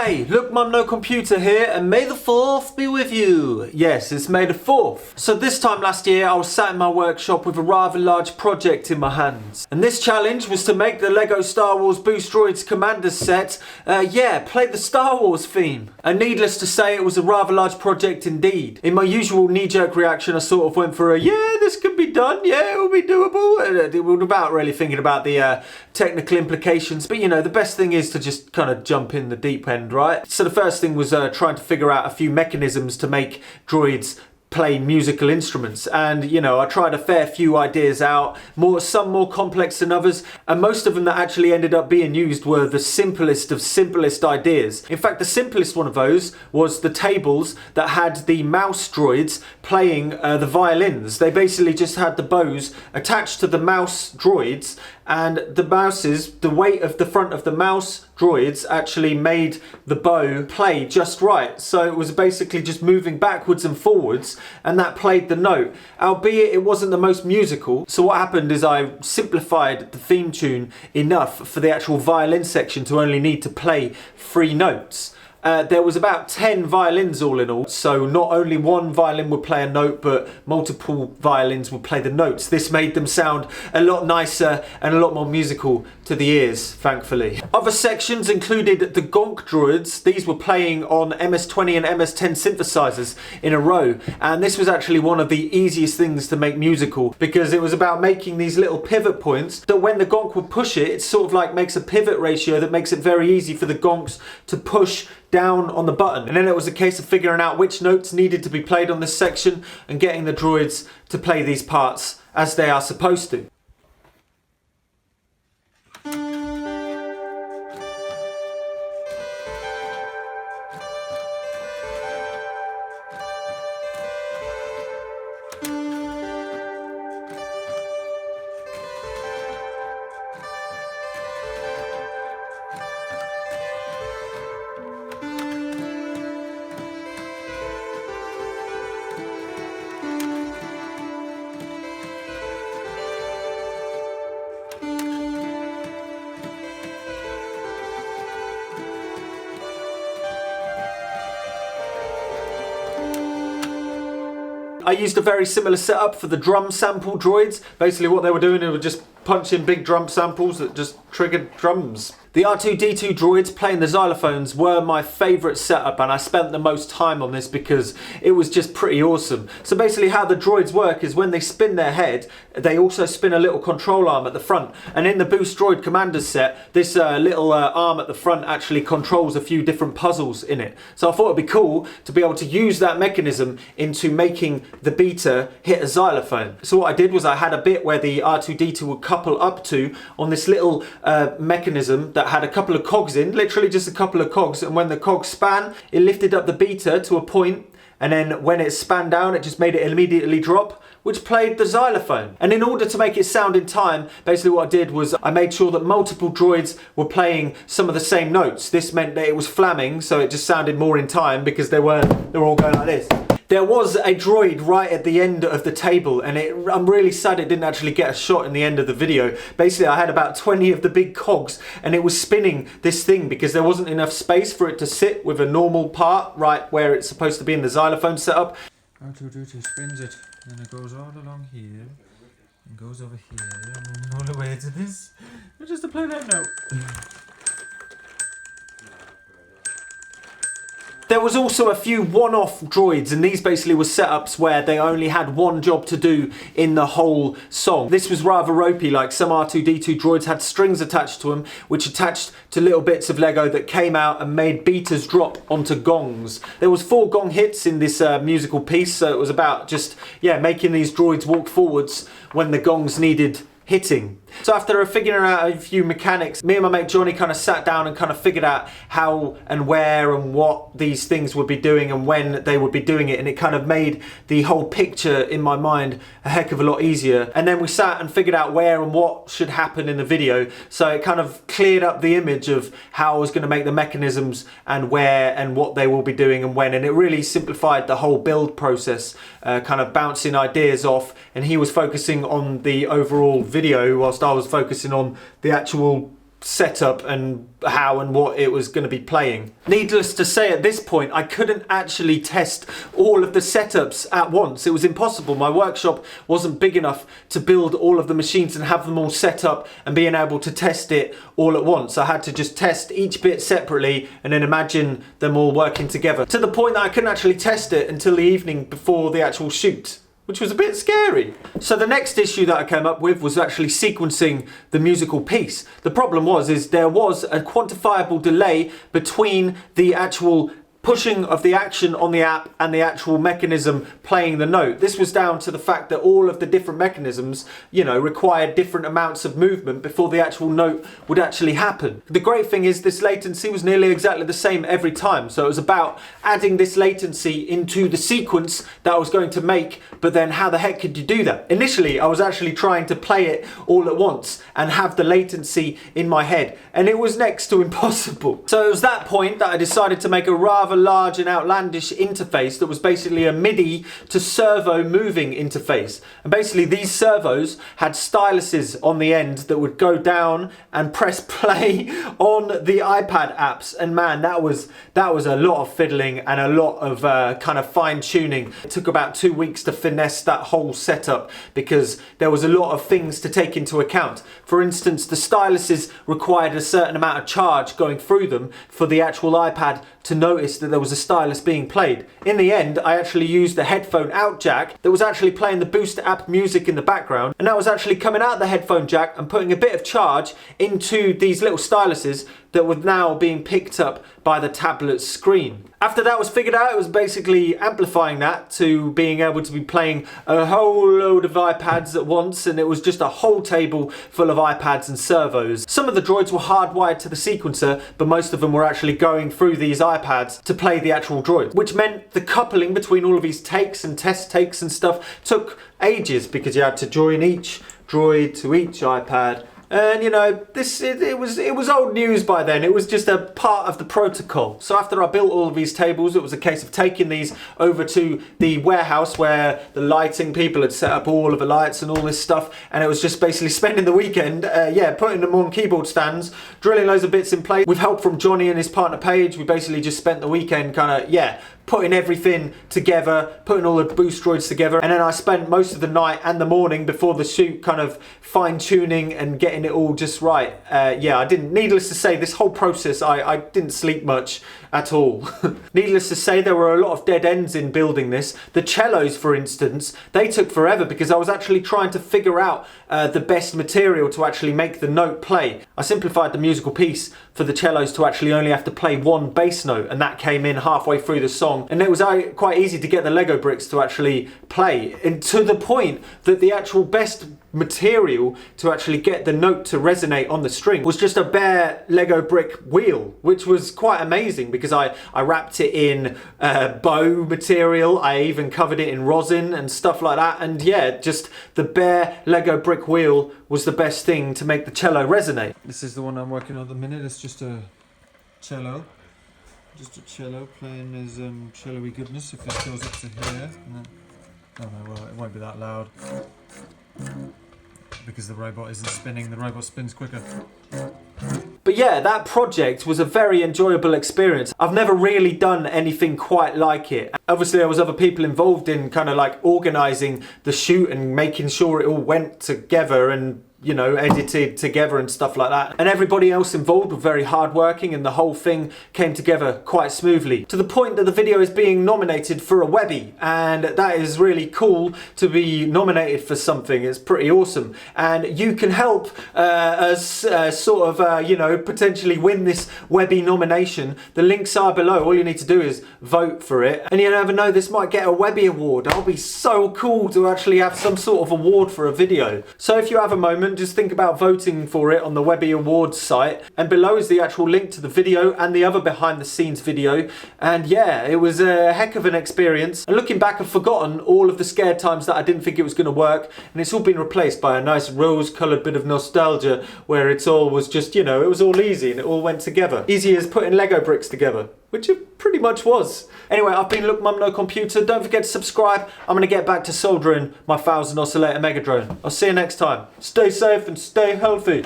Hey, look mum no computer here, and may the 4th be with you. Yes, it's May the 4th. So this time last year I was sat in my workshop with a rather large project in my hands. And this challenge was to make the Lego Star Wars Boost Droids Commander set, play the Star Wars theme. And needless to say, it was a rather large project indeed. In my usual knee-jerk reaction, I sort of went for this can be done, yeah, it will be doable. Without really thinking about the technical implications. But you know, the best thing is to just kind of jump in the deep end, right? So the first thing was trying to figure out a few mechanisms to make droids play musical instruments, and you know, I tried a fair few ideas out, some more complex than others, and most of them that actually ended up being used were the simplest of simplest ideas. In fact, the simplest one of those was the tables that had the mouse droids playing the violins. They basically just had the bows attached to the mouse droids, and the weight of the front of the mouse droids actually made the bow play just right. So it was basically just moving backwards and forwards, and that played the note, albeit it wasn't the most musical. So what happened is I simplified the theme tune enough for the actual violin section to only need to play 3 notes. There was about 10 violins all in all, so not only one violin would play a note, but multiple violins would play the notes. This made them sound a lot nicer and a lot more musical to the ears, thankfully. Other sections included the Gonk droids. These were playing on MS-20 and MS-10 synthesizers in a row, and this was actually one of the easiest things to make musical, because it was about making these little pivot points that when the Gonk would push it, it sort of like makes a pivot ratio that makes it very easy for the Gonks to push down on the button. And then it was a case of figuring out which notes needed to be played on this section and getting the droids to play these parts as they are supposed to. I used a very similar setup for the drum sample droids. Basically what they were doing, they were just punching big drum samples that just triggered drums. The R2-D2 droids playing the xylophones were my favourite setup, and I spent the most time on this because it was just pretty awesome. So basically how the droids work is when they spin their head, they also spin a little control arm at the front. And in the Boost Droid Commander set, this little arm at the front actually controls a few different puzzles in it. So I thought it'd be cool to be able to use that mechanism into making the beater hit a xylophone. So what I did was I had a bit where the R2-D2 would couple up to on this little mechanism that had a couple of cogs in, literally just a couple of cogs, and when the cogs span, it lifted up the beater to a point, and then when it span down, it just made it immediately drop, which played the xylophone. And in order to make it sound in time, basically what I did was I made sure that multiple droids were playing some of the same notes. This meant that it was flamming, so it just sounded more in time because they were all going like this. There was a droid right at the end of the table, and I'm really sad it didn't actually get a shot in the end of the video. Basically, I had about 20 of the big cogs, and it was spinning this thing because there wasn't enough space for it to sit with a normal part right where it's supposed to be in the xylophone setup. R2-D2 spins it, and then it goes all along here, and goes over here, and then all the way to this, and just to play that note. There was also a few one-off droids, and these basically were setups where they only had one job to do in the whole song. This was rather ropey, like some R2-D2 droids had strings attached to them, which attached to little bits of Lego that came out and made beaters drop onto gongs. There was 4 gong hits in this musical piece, so it was about just, making these droids walk forwards when the gongs needed hitting. So after figuring out a few mechanics, me and my mate Johnny kind of sat down and kind of figured out how and where and what these things would be doing and when they would be doing it, and it kind of made the whole picture in my mind a heck of a lot easier. And then we sat and figured out where and what should happen in the video, so it kind of cleared up the image of how I was going to make the mechanisms and where and what they will be doing and when, and it really simplified the whole build process, kind of bouncing ideas off, and he was focusing on the overall video whilst I was focusing on the actual setup and how and what it was going to be playing. Needless to say, at this point I couldn't actually test all of the setups at once. It was impossible. My workshop wasn't big enough to build all of the machines and have them all set up and being able to test it all at once. I had to just test each bit separately and then imagine them all working together, to the point that I couldn't actually test it until the evening before the actual shoot, which was a bit scary. So the next issue that I came up with was actually sequencing the musical piece. The problem is there was a quantifiable delay between the actual pushing of the action on the app and the actual mechanism playing the note. This was down to the fact that all of the different mechanisms, required different amounts of movement before the actual note would actually happen. The great thing is this latency was nearly exactly the same every time. So it was about adding this latency into the sequence that I was going to make, but then how the heck could you do that? Initially, I was actually trying to play it all at once and have the latency in my head, and it was next to impossible. So it was that point that I decided to make a rather large and outlandish interface that was basically a MIDI to servo moving interface. And basically these servos had styluses on the end that would go down and press play on the iPad apps. And man, that was a lot of fiddling and a lot of kind of fine tuning. It took about 2 weeks to finesse that whole setup because there was a lot of things to take into account. For instance, the styluses required a certain amount of charge going through them for the actual iPad to notice that there was a stylus being played. In the end, I actually used the headphone out jack that was actually playing the Boost app music in the background, and that was actually coming out the headphone jack and putting a bit of charge into these little styluses that were now being picked up by the tablet screen. After that was figured out, it was basically amplifying that to being able to be playing a whole load of iPads at once, and it was just a whole table full of iPads and servos. Some of the droids were hardwired to the sequencer, but most of them were actually going through these iPads to play the actual droid, which meant the coupling between all of these takes and test takes and stuff took ages because you had to join each droid to each iPad. And it was old news by then. It was just a part of the protocol. So after I built all of these tables, it was a case of taking these over to the warehouse where the lighting people had set up all of the lights and all this stuff. And it was just basically spending the weekend, putting them on keyboard stands, drilling loads of bits in place. With help from Johnny and his partner Paige, we basically just spent the weekend putting everything together, putting all the Boost droids together, and then I spent most of the night and the morning before the shoot kind of fine-tuning and getting it all just right. Needless to say, this whole process, I didn't sleep much at all. Needless to say, there were a lot of dead ends in building this. The cellos, for instance, they took forever because I was actually trying to figure out the best material to actually make the note play. I simplified the musical piece for the cellos to actually only have to play one bass note, and that came in halfway through the song, and it was quite easy to get the Lego bricks to actually play, and to the point that the actual best material to actually get the note to resonate on the string was just a bare Lego brick wheel, which was quite amazing because I wrapped it in bow material. I even covered it in rosin and stuff like that, and just the bare Lego brick wheel was the best thing to make the cello resonate. This is the one I'm working on at the minute. It's just a cello. Just a cello playing as cello-y goodness. If this goes up to here, it won't be that loud because the robot isn't spinning. The robot spins quicker. But that project was a very enjoyable experience. I've never really done anything quite like it. Obviously there was other people involved in kind of like organising the shoot and making sure it all went together and edited together and stuff like that. And everybody else involved were very hardworking, and the whole thing came together quite smoothly, to the point that the video is being nominated for a Webby, and that is really cool to be nominated for something. It's pretty awesome, and you can help us potentially win this Webby nomination. The links are below. All you need to do is vote for it, and you never know, this might get a Webby award. That'll be so cool to actually have some sort of award for a video. So if you have a moment, just think about voting for it on the Webby Awards site, and below is the actual link to the video and the other behind the scenes video. And it was a heck of an experience, and looking back, I've forgotten all of the scared times that I didn't think it was going to work, and it's all been replaced by a nice rose coloured bit of nostalgia where it all was just, it was all easy and it all went together. Easy as putting Lego bricks together, which it pretty much was. Anyway, I've been Look Mum No Computer. Don't forget to subscribe. I'm going to get back to soldering my 1000 oscillator Mega Drone. I'll see you next time. Stay safe and stay healthy.